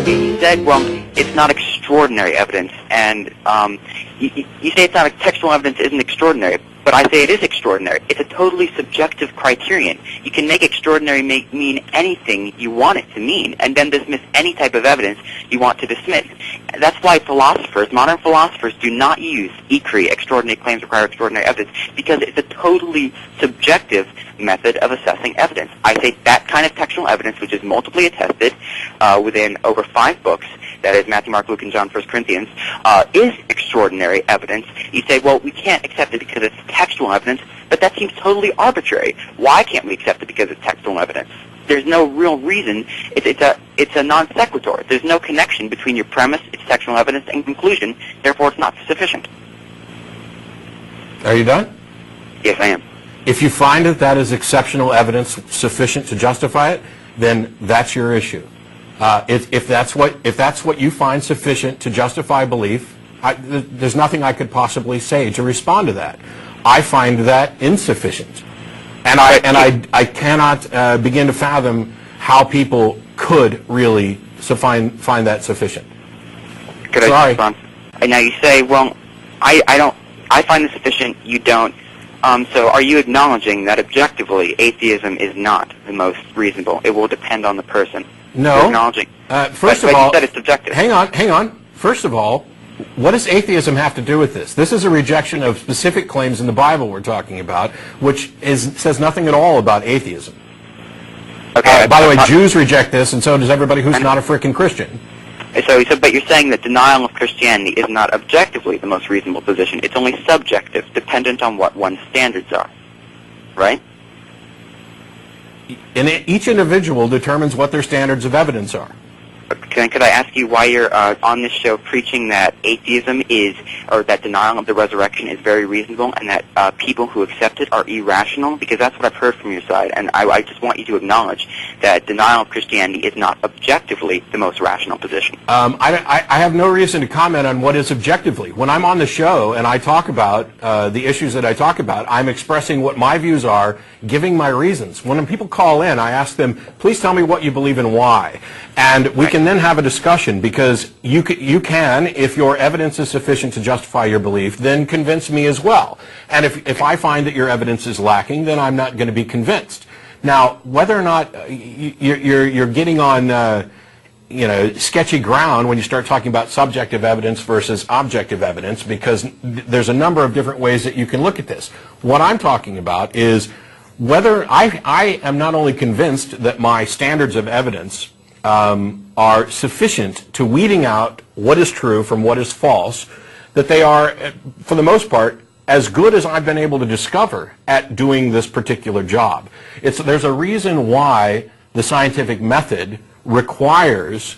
You said, well, it's not extraordinary evidence, and you say it's not textual evidence isn't extraordinary, but I say it is extraordinary. It's a totally subjective criterion. You can make extraordinary mean anything you want it to mean, and then dismiss any type of evidence you want to dismiss. That's why modern philosophers, do not use ECRI, extraordinary claims require extraordinary evidence, because it's a totally subjective method of assessing evidence. I say that kind of textual evidence, which is multiply attested within over 5 books, that is Matthew, Mark, Luke, and John, 1 Corinthians, is extraordinary evidence. You say, well, we can't accept it because it's textual evidence, but that seems totally arbitrary. Why can't we accept it because it's textual evidence? There's no real reason. It's a non sequitur. There's no connection between your premise, its textual evidence, and conclusion. Therefore, it's not sufficient. Are you done? Yes, I am. If you find that is exceptional evidence sufficient to justify it, then that's your issue. If that's what you find sufficient to justify belief, there's nothing I could possibly say to respond to that. I find that insufficient, and I cannot begin to fathom how people could really find that sufficient. Could I respond? Now you say, well, I find it sufficient. You don't. So are you acknowledging that objectively atheism is not the most reasonable? It will depend on the person. No. You're acknowledging. First of all, you said it's subjective. Hang on. First of all, what does atheism have to do with this? This is a rejection of specific claims in the Bible we're talking about, which says nothing at all about atheism. Okay. By the way, Jews reject this, and so does everybody who's not a frickin' Christian. But you're saying that denial of Christianity is not objectively the most reasonable position. It's only subjective, dependent on what one's standards are, right? And each individual determines what their standards of evidence are. Could I ask you why you're on this show preaching that atheism or that denial of the resurrection is very reasonable, and that people who accept it are irrational? Because that's what I've heard from your side, and I just want you to acknowledge that denial of Christianity is not objectively the most rational position. I have no reason to comment on what is objectively. When I'm on the show and I talk about the issues that I talk about, I'm expressing what my views are, giving my reasons. When people call in, I ask them, please tell me what you believe and why. And we can then have a discussion, because you can, if your evidence is sufficient to justify your belief, then convince me as well. And if I find that your evidence is lacking, then I'm not going to be convinced. Now, whether or not you're getting on sketchy ground when you start talking about subjective evidence versus objective evidence, because there's a number of different ways that you can look at this. What I'm talking about is whether I am not only convinced that my standards of evidence are sufficient to weeding out what is true from what is false, that they are, for the most part, as good as I've been able to discover at doing this particular job. There's a reason why the scientific method requires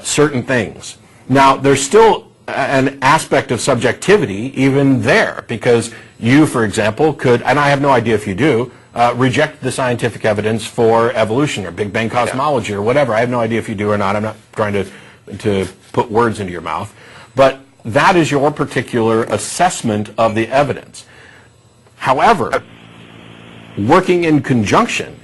certain things. Now, there's still an aspect of subjectivity even there, because you, for example, could, and I have no idea if you do, reject the scientific evidence for evolution or Big Bang cosmology or whatever. I have no idea if you do or not. I'm not trying to put words into your mouth. But that is your particular assessment of the evidence. However, working in conjunction,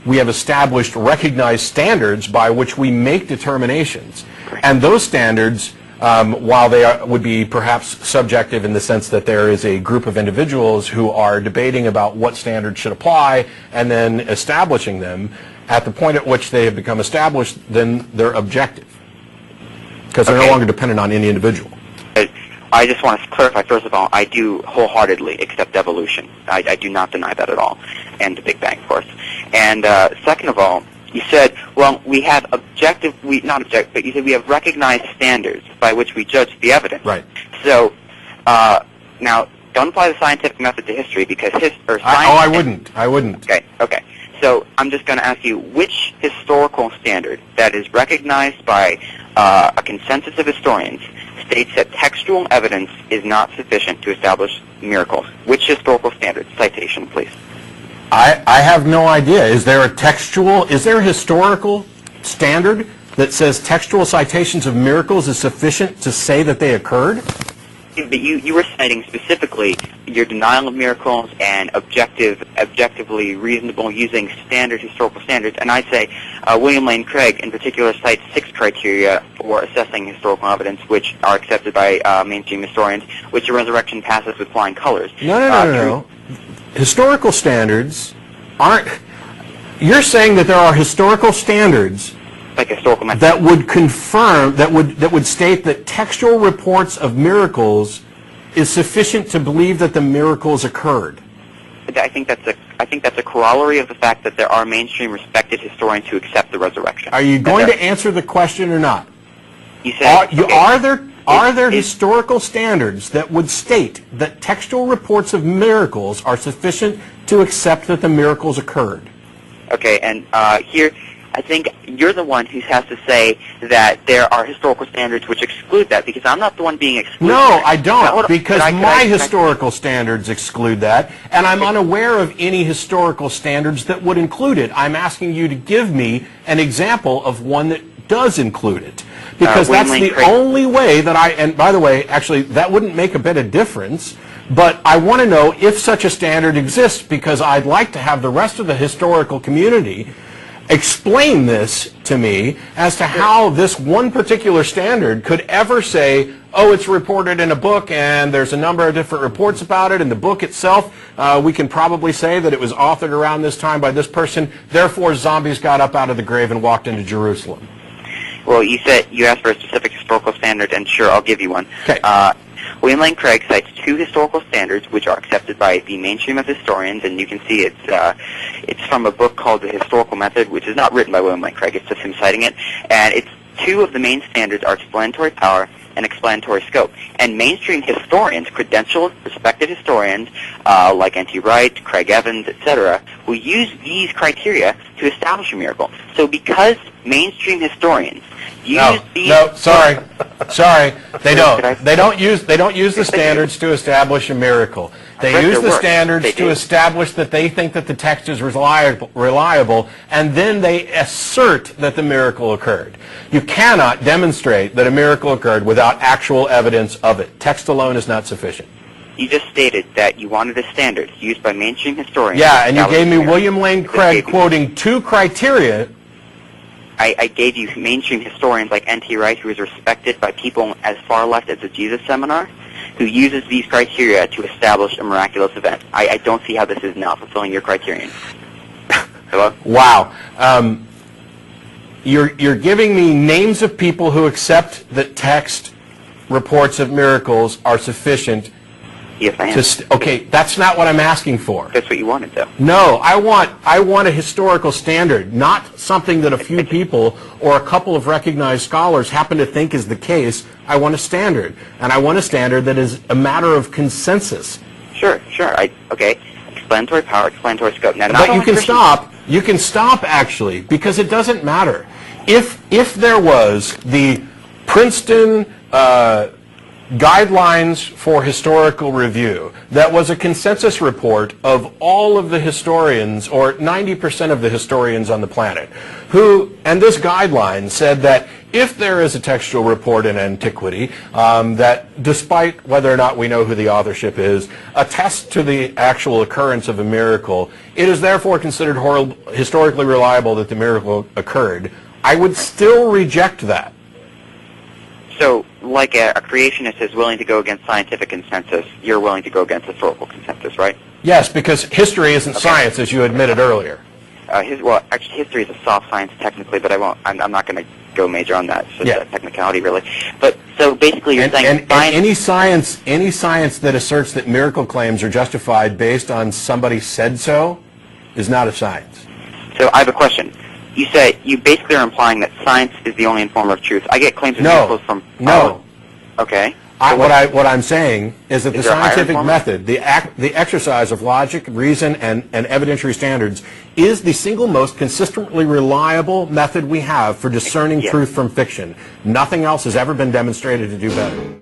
we have established recognized standards by which we make determinations. And those standards, while they would be perhaps subjective in the sense that there is a group of individuals who are debating about what standards should apply and then establishing them, at the point at which they have become established, then they're objective, because they're no longer dependent on any individual. I just want to clarify, first of all, I do wholeheartedly accept evolution. I do not deny that at all, and the Big Bang, of course. And second of all, you said, well, we have but you said we have recognized standards by which we judge the evidence. Right. So, now, don't apply the scientific method to history, because I wouldn't. Okay. So I'm just going to ask you, which historical standard that is recognized by a consensus of historians states that textual evidence is not sufficient to establish miracles? Which historical standard? Citation, please. I have no idea. Is there a historical standard that says textual citations of miracles is sufficient to say that they occurred? But you were citing specifically your denial of miracles and objectively reasonable using standard historical standards, and I'd say William Lane Craig in particular cites 6 criteria for assessing historical evidence, which are accepted by mainstream historians, which the resurrection passes with flying colors. No. Historical standards aren't... You're saying that there are historical standards like historical method that would confirm, that would state that textual reports of miracles is sufficient to believe that the miracles occurred. I think that's a corollary of the fact that there are mainstream respected historians who accept the resurrection. Are you going to answer the question or not? You said, are there historical standards that would state that textual reports of miracles are sufficient to accept that the miracles occurred? Okay, and here, I think you're the one who has to say that there are historical standards which exclude that, because I'm not the one being excluded. No, I don't, because my historical standards exclude that, and I'm unaware of any historical standards that would include it. I'm asking you to give me an example of one that does include it, because that's the only way that and by the way, actually, that wouldn't make a bit of difference, but I want to know if such a standard exists, because I'd like to have the rest of the historical community explain this to me as to how this one particular standard could ever say, oh, it's reported in a book and there's a number of different reports about it. In the book itself, we can probably say that it was authored around this time by this person, therefore zombies got up out of the grave and walked into Jerusalem. Well, you asked for a specific historical standard, and sure, I'll give you one. Okay. William Lane Craig cites 2 historical standards which are accepted by the mainstream of historians, and you can see it's from a book called The Historical Method, which is not written by William Lane Craig, it's just him citing it, and it's 2 of the main standards are explanatory power and explanatory scope. And mainstream historians, credentialed, respected historians, like N.T. Wright, Craig Evans, etc., will use these criteria to establish a miracle. So because mainstream historians use these... No, sorry, they don't. They don't use the standards to establish a miracle. They use the standards to establish that they think that the text is reliable, and then they assert that the miracle occurred. You cannot demonstrate that a miracle occurred without actual evidence of it. Text alone is not sufficient. You just stated that you wanted a standard used by mainstream historians. Yeah, and you gave me William Lane Craig quoting 2 criteria. I gave you mainstream historians like N.T. Wright, who is respected by people as far left as the Jesus Seminar, who uses these criteria to establish a miraculous event. I don't see how this is now fulfilling your criterion. Hello? Wow. You're giving me names of people who accept that text reports of miracles are sufficient. Yes, I am. Okay, that's not what I'm asking for. That's what you wanted, though. No, I want a historical standard, not something that a few people or a couple of recognized scholars happen to think is the case. I want a standard, and I want a standard that is a matter of consensus. Sure. Okay. Explanatory power, explanatory scope. Now, but you can stop. You can stop, actually, because it doesn't matter. If there was the Princeton Guidelines for Historical Review that was a consensus report of all of the historians, or 90% of the historians on the planet, and this guideline said that if there is a textual report in antiquity that, despite whether or not we know who the authorship is, attests to the actual occurrence of a miracle, it is therefore considered historically reliable that the miracle occurred, I would still reject that. So, like a creationist is willing to go against scientific consensus, you're willing to go against historical consensus, right? Yes, because history isn't science, as you admitted earlier. Well, actually, history is a soft science technically, but I'm not going to go major on that. It's just a technicality, really. But so basically, you're saying any science that asserts that miracle claims are justified based on somebody said so is not a science. So I have a question. You basically are implying that science is the only informer of truth. I get claims of miracles from... No. Okay. What I'm saying is that the scientific method, the exercise of logic, reason, and evidentiary standards is the single most consistently reliable method we have for discerning truth from fiction. Nothing else has ever been demonstrated to do better.